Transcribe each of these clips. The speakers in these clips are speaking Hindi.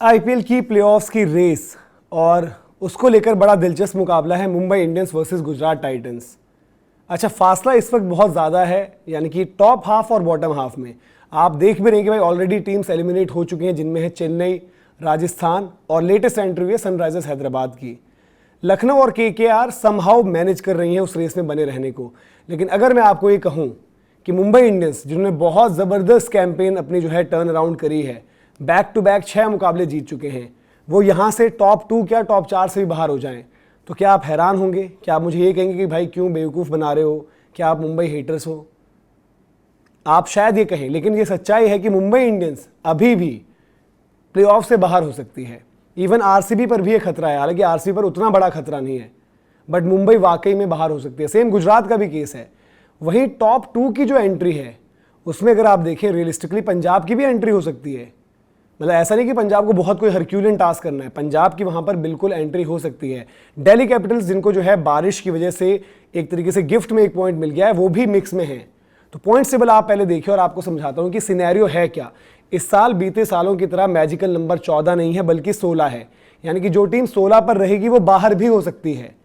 आईपीएल की प्लेऑफ्स की रेस और उसको लेकर बड़ा दिलचस्प मुकाबला है Mumbai Indians versus Gujarat Titans. अच्छा, फासला इस वक्त बहुत ज़्यादा है, यानी कि टॉप हाफ और बॉटम हाफ में आप देख भी रहे हैं कि भाई ऑलरेडी टीम्स एलिमिनेट हो चुकी हैं, जिनमें है चेन्नई, राजस्थान और लेटेस्ट एंट्री हुई है सनराइजर्स हैदराबाद की। लखनऊ और केकेआर समहाउ मैनेज कर रही हैं उस रेस में बने रहने को। लेकिन अगर मैं आपको ये कहूँ कि मुंबई इंडियंस, जिन्होंने बहुत ज़बरदस्त कैंपेन अपनी जो है टर्न अराउंड करी है, बैक टू बैक 6 मुकाबले जीत चुके हैं, वो यहाँ से टॉप 2 क्या टॉप 4 से भी बाहर हो जाएं, तो क्या आप हैरान होंगे? क्या आप मुझे ये कहेंगे कि भाई क्यों बेवकूफ़ बना रहे हो, क्या आप मुंबई हेटर्स हो? आप शायद ये कहें, लेकिन ये सच्चाई है कि मुंबई इंडियंस अभी भी प्लेऑफ से बाहर हो सकती है। इवन आरसीबी पर भी ये खतरा है, हालांकि आरसीबी पर उतना बड़ा खतरा नहीं है, बट मुंबई वाकई में बाहर हो सकती है। सेम गुजरात का भी केस है। वहीं टॉप 2 की जो एंट्री है उसमें अगर आप देखें रियलिस्टिकली पंजाब की भी एंट्री हो सकती है। मतलब ऐसा नहीं कि पंजाब को बहुत कोई हरक्यूलियन टास्क करना है, पंजाब की वहां पर बिल्कुल एंट्री हो सकती है। दिल्ली कैपिटल्स, जिनको जो है बारिश की वजह से एक तरीके से गिफ्ट में एक पॉइंट मिल गया है, वो भी मिक्स में है। तो पॉइंट टेबल आप पहले देखिए और आपको समझाता हूं कि सिनेरियो है क्या। इस साल बीते सालों की तरह मैजिकल नंबर 14 नहीं है, बल्कि 16 है। यानी कि जो टीम 16 पर रहेगी वो बाहर भी हो सकती है।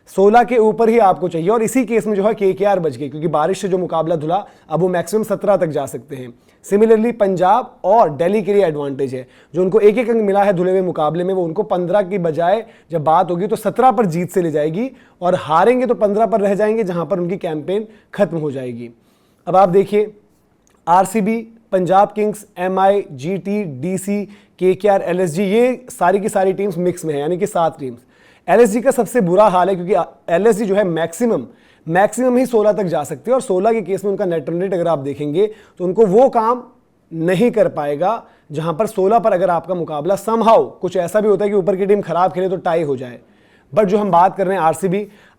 16 के ऊपर ही आपको चाहिए, और इसी केस में जो है केकेआर बच गई, क्योंकि बारिश से जो मुकाबला धुला, अब वो मैक्सिमम 17 तक जा सकते हैं। सिमिलरली पंजाब और दिल्ली के लिए एडवांटेज है, जो उनको एक एक अंक मिला है धुले हुए मुकाबले में, वो उनको 15 की बजाय जब बात होगी तो 17 पर जीत से ले जाएगी, और हारेंगे तो 15 पर रह जाएंगे, जहां पर उनकी कैंपेन खत्म हो जाएगी। अब आप देखिए RCB, Punjab Kings, MI, GT, DC, KKR, LSG, ये सारी की सारी टीम्स मिक्स में है, यानी कि 7 टीम्स। एलएसजी का सबसे बुरा हाल है, क्योंकि एलएसजी जो है मैक्सिमम ही 16 तक जा सकती है, और 16 के केस में उनका नेट रन रेट अगर आप देखेंगे तो उनको वो काम नहीं कर पाएगा जहां पर 16 पर अगर आपका मुकाबला समहाउ कुछ ऐसा भी होता है कि ऊपर की टीम खराब खेले तो टाई हो जाए। बट जो हम बात कर रहे हैं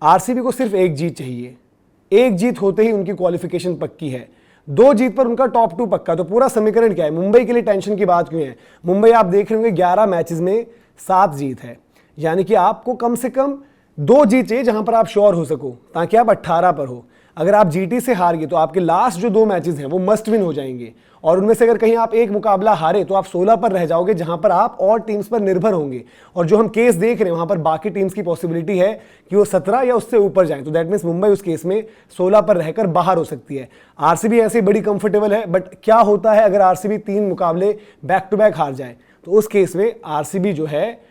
आरसीबी को सिर्फ एक जीत चाहिए। एक जीत होते ही उनकी क्वालिफिकेशन पक्की है। 2 जीत पर उनका टॉप 2 पक्का। तो पूरा समीकरण क्या है? मुंबई के लिए टेंशन की बात क्यों है? मुंबई आप देख रहे होंगे 11 मैचेस में 7 जीत है, यानी कि आपको कम से कम 2 जीत चाहिए जहां पर आप श्योर हो सको, ताकि आप 18 पर हो। अगर आप जीटी से हार गए तो आपके लास्ट जो 2 मैचेस हैं वो मस्ट विन हो जाएंगे, और उनमें से अगर कहीं आप एक मुकाबला हारे तो आप 16 पर रह जाओगे, जहां पर आप और टीम्स पर निर्भर होंगे। और जो हम केस देख रहे हैं वहां पर बाकी टीम्स की पॉसिबिलिटी है कि वो 17 या उससे ऊपर जाए, तो दैट मीन्स मुंबई उस केस में 16 पर रहकर बाहर हो सकती है। आरसीबी ऐसे बड़ी कंफर्टेबल है, बट क्या होता है अगर आरसीबी 3 मुकाबले बैक टू बैक हार जाए? तो उस केस में आरसीबी जो है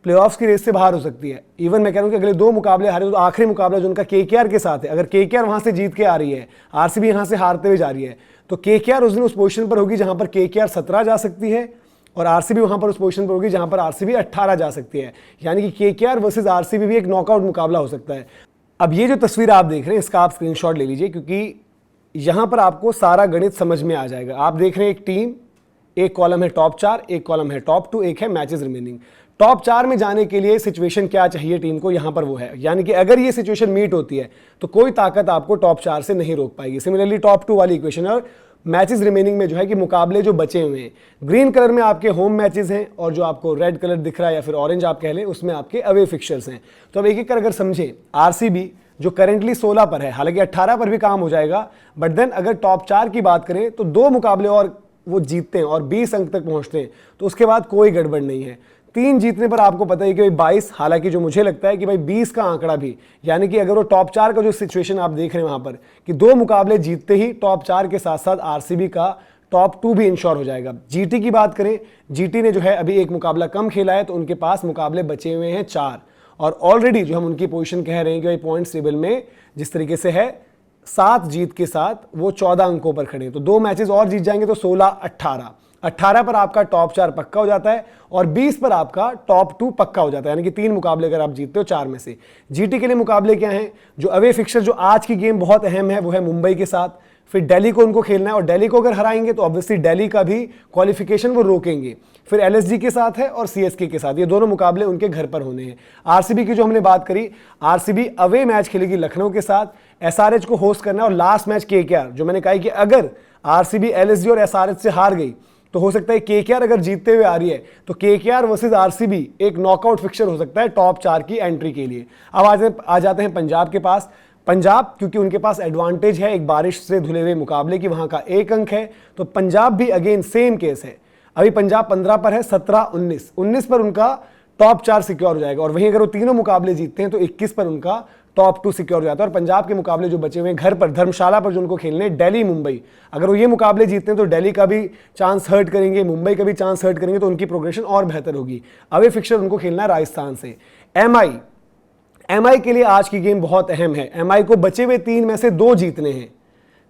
प्लेऑफ्स की रेस से बाहर हो सकती है। इवन मैं कह रहा हूं कि अगले 2 मुकाबले हारे तो आखिरी मुकाबला जो उनका केकेआर के साथ है, अगर केकेआर वहां से जीत के आ रही है, आरसीबी यहां से हारते हुए जा रही है, तो केकेआर उस दिन उस पोजीशन पर होगी जहां पर केकेआर 17 जा सकती है, और आरसीबी वहां पर उस पोजीशन पर होगी जहां पर आरसीबी 18 जा सकती है। यानी कि केकेआर वर्सेस आरसीबी भी एक नॉकआउट मुकाबला हो सकता है। अब ये जो तस्वीर आप देख रहे हैं, इसका आप स्क्रीनशॉट ले लीजिए, क्योंकि यहां पर आपको सारा गणित समझ में आ जाएगा। आप देख रहे हैं एक टीम, एक कॉलम है टॉप 4, एक कॉलम है टॉप 2, एक है मैचेस रिमेनिंग। टॉप 4 में जाने के लिए सिचुएशन क्या चाहिए टीम को, यहां पर वो है। यानी कि अगर ये सिचुएशन मीट होती है तो कोई ताकत आपको टॉप 4 से नहीं रोक पाएगी। सिमिलरली टॉप 2 वाली इक्वेशन और मैचेस रिमेनिंग में जो है कि मुकाबले जो बचे हुए हैं, ग्रीन कलर में आपके होम मैचेस हैं, और जो आपको रेड कलर दिख रहा है या फिर ऑरेंज आप कह लें, उसमें आपके अवे फिक्चर्स हैं। तो अब एक एक कर अगर समझें, आरसीबी जो करेंटली 16 पर है, हालांकि 18 पर भी काम हो जाएगा, बट देन अगर टॉप 4 की बात करें तो 2 मुकाबले और वो जीतते हैं और 20 अंक तक पहुंचते हैं, तो उसके बाद कोई गड़बड़ नहीं है। 3 जीतने पर आपको पता है कि भाई 22, हालांकि जो मुझे लगता है कि भाई 20 का आंकड़ा भी, यानी कि अगर वो टॉप 4 का जो सिचुएशन आप देख रहे हैं वहां पर कि 2 मुकाबले जीतते ही टॉप 4 के साथ साथ आरसीबी का टॉप 2 भी इंश्योर हो जाएगा। जीटी की बात करें, जीटी ने जो है अभी एक मुकाबला कम खेला है, तो उनके पास मुकाबले बचे हुए हैं 4, और ऑलरेडी जो हम उनकी पोजीशन कह रहे हैं कि भाई पॉइंट्स टेबल में जिस तरीके से है 7 जीत के साथ वो 14 अंकों पर खड़े हैं। तो 2 मैचेस और जीत जाएंगे तो 16-18 पर आपका टॉप 4 पक्का हो जाता है, और 20 पर आपका टॉप 2 पक्का हो जाता है। यानी कि 3 मुकाबले अगर आप जीतते हो 4 में से। जीटी के लिए मुकाबले क्या हैं? जो अवे फिक्सर, जो आज की गेम बहुत अहम है, वो है मुंबई के साथ, फिर दिल्ली को उनको खेलना है, और दिल्ली को अगर हराएंगे तो ऑब्वियसली दिल्ली का भी क्वालिफिकेशन वो रोकेंगे। फिर एलएसजी के साथ है और सीएसके के साथ, ये दोनों मुकाबले उनके घर पर होने हैं। आरसीबी की जो हमने बात करी, आरसीबी अवे मैच खेलेगी लखनऊ के साथ, एसआरएच को होस्ट करना है, और लास्ट मैच केकेआर, जो मैंने कहा कि अगर आरसीबी एलएसजी और एसआरएच से हार गई तो हो सकता है केकेआर अगर जीतते हुए आ रही है तो केकेआर वर्सेस आरसीबी एक नॉकआउट फिक्चर हो सकता है टॉप 4 की एंट्री के लिए। अब आ जाते हैं पंजाब के पास। पंजाब, क्योंकि उनके पास एडवांटेज है एक बारिश से धुले हुए मुकाबले की, वहां का 1 अंक है, तो पंजाब भी अगेन सेम केस है। अभी पंजाब 15 पर है, 17, 19 पर उनका टॉप 4 सिक्योर हो जाएगा। और वहीं अगर वो तीनों मुकाबले जीतते हैं तो 21 पर उनका टॉप 2 सिक्योर हो जाता है। और पंजाब के मुकाबले जो बचे हुए हैं घर पर धर्मशाला पर जो उनको खेलने, दिल्ली मुंबई, अगर वो ये मुकाबले जीतते हैं तो दिल्ली का भी चांस हर्ट करेंगे, मुंबई का भी चांस हर्ट करेंगे, तो उनकी प्रोग्रेशन और बेहतर होगी। अवे फिक्सचर उनको खेलना है राजस्थान से। एमआई के लिए आज की गेम बहुत अहम है। एमआई को बचे हुए 3 में से 2 जीतने हैं।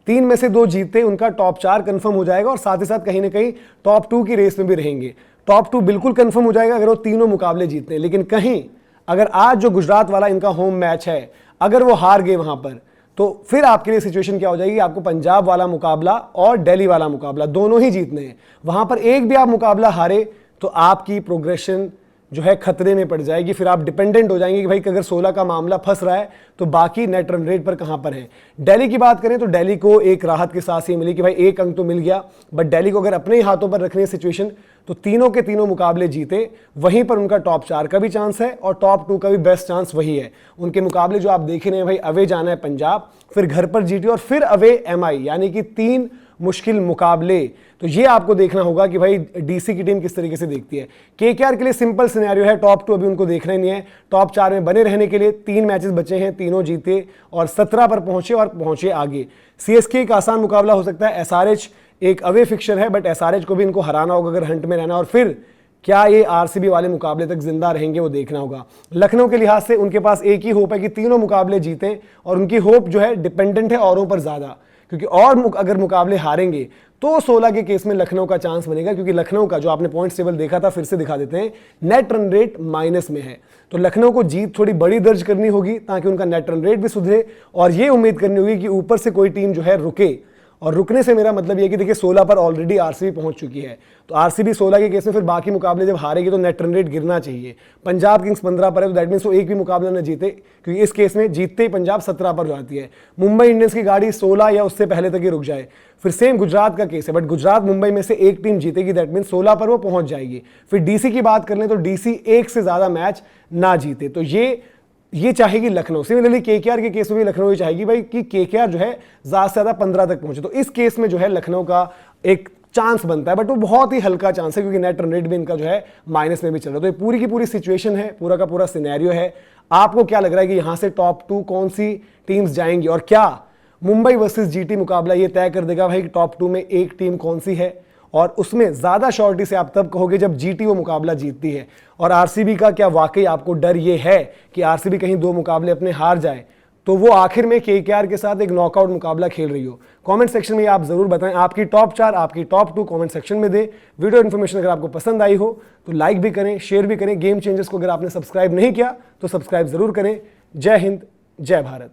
3 में से 2 जीतते उनका टॉप 4 कंफर्म हो जाएगा और साथ ही साथ कहीं ना कहीं टॉप 2 की रेस में भी रहेंगे। टॉप 2 बिल्कुल कंफर्म हो जाएगा अगर वो तीनों मुकाबले जीतते हैं। लेकिन कहीं अगर आज जो गुजरात वाला इनका होम मैच है, अगर वो हार गए वहां पर, तो फिर आपके लिए सिचुएशन क्या हो जाएगी, आपको पंजाब वाला मुकाबला और दिल्ली वाला मुकाबला दोनों ही जीतने हैं। वहां पर एक भी आप मुकाबला हारे तो आपकी प्रोग्रेशन जो है खतरे में पड़ जाएगी। फिर आप डिपेंडेंट हो जाएंगे कि भाई अगर 16 का मामला फंस रहा है तो बाकी नेट रन रेट पर कहां पर है। दिल्ली की बात करें तो दिल्ली को एक राहत के साथ ही मिली कि भाई 1 अंक तो मिल गया, बट दिल्ली को अगर अपने ही हाथों पर रखनी है सिचुएशन तो तीनों के तीनों मुकाबले जीते, वहीं पर उनका टॉप 4 का भी चांस है और टॉप 2 का भी बेस्ट चांस वही है। उनके मुकाबले जो आप देख रहे हैं भाई, अवे जाना है पंजाब, फिर घर पर जीटी और फिर अवे एमआई, यानी कि 3 मुश्किल मुकाबले। तो ये आपको देखना होगा कि भाई डीसी की टीम किस तरीके से देखती है। केकेआर के लिए सिंपल सिनेरियो है, टॉप 2 अभी उनको देखना ही नहीं है। टॉप 4 में बने रहने के लिए 3 मैचेस बचे हैं, तीनों जीते और 17 पर पहुंचे और पहुंचे आगे। सीएसके एक आसान मुकाबला हो सकता है, एसआरएच एक अवे फिक्सचर है, बट एसआरएच को भी इनको हराना होगा अगर हंट में रहना। और फिर क्या ये आरसीबी वाले मुकाबले तक जिंदा रहेंगे वो देखना होगा। लखनऊ के लिहाज से उनके पास एक ही होप है कि तीनों मुकाबले जीतें, और उनकी होप जो है डिपेंडेंट है औरों पर ज्यादा, क्योंकि और अगर मुकाबले हारेंगे तो 16 के केस में लखनऊ का चांस बनेगा। क्योंकि लखनऊ का जो आपने पॉइंट्स टेबल देखा था, फिर से दिखा देते हैं, नेट रन रेट माइनस में है। तो लखनऊ को जीत थोड़ी बड़ी दर्ज करनी होगी ताकि उनका नेट रन रेट भी सुधरे, और ये उम्मीद करनी होगी कि ऊपर से कोई टीम जो है रुके। और रुकने से मेरा मतलब ये कि देखिए 16 पर ऑलरेडी आरसीबी पहुंच चुकी है, तो आरसीबी 16 के केस में फिर बाकी मुकाबले जब हारेगी तो नेट रन रेट गिरना चाहिए। पंजाब किंग्स 15 पर है, तो दैट मीन्स वो एक भी मुकाबला न जीते, क्योंकि इस केस में जीतते ही पंजाब 17 पर जाती है। मुंबई इंडियंस की गाड़ी 16 या उससे पहले तक ही रुक जाए। फिर सेम गुजरात का केस है, बट गुजरात मुंबई में से एक टीम जीतेगी, दैट मीन्स 16 पर वो पहुंच जाएगी। फिर डीसी की बात कर लें तो डीसी एक से ज्यादा मैच ना जीते, तो ये चाहेगी लखनऊ। सिमिलरली केकेआर के केस में भी लखनऊ ये चाहेगी भाई कि केकेआर जो है ज्यादा से ज्यादा 15 तक पहुंचे। तो इस केस में जो है लखनऊ का एक चांस बनता है, बट वो बहुत ही हल्का चांस है, क्योंकि नेट रन रेट भी इनका जो है माइनस में भी चल रहा है। तो ये पूरी की पूरी सिचुएशन है, पूरा का पूरा सिनेरियो है। आपको क्या लग रहा है कि यहां से टॉप 2 कौन सी टीम्स जाएंगी, और क्या मुंबई वर्सेस जीटी मुकाबला ये तय कर देगा भाई टॉप 2 में एक टीम कौन सी है? और उसमें ज्यादा श्योरिटी से आप तब कहोगे जब जीटी वो मुकाबला जीतती है। और आरसीबी का क्या वाकई आपको डर ये है कि आरसीबी कहीं 2 मुकाबले अपने हार जाए तो वो आखिर में केकेआर के साथ एक नॉकआउट मुकाबला खेल रही हो? कमेंट सेक्शन में आप जरूर बताएं आपकी टॉप 4, आपकी टॉप 2 कमेंट सेक्शन में दे। वीडियो इन्फॉर्मेशन अगर आपको पसंद आई हो तो लाइक भी करें, शेयर भी करें। गेम चेंजर्स को अगर आपने सब्सक्राइब नहीं किया तो सब्सक्राइब जरूर करें। जय हिंद, जय भारत।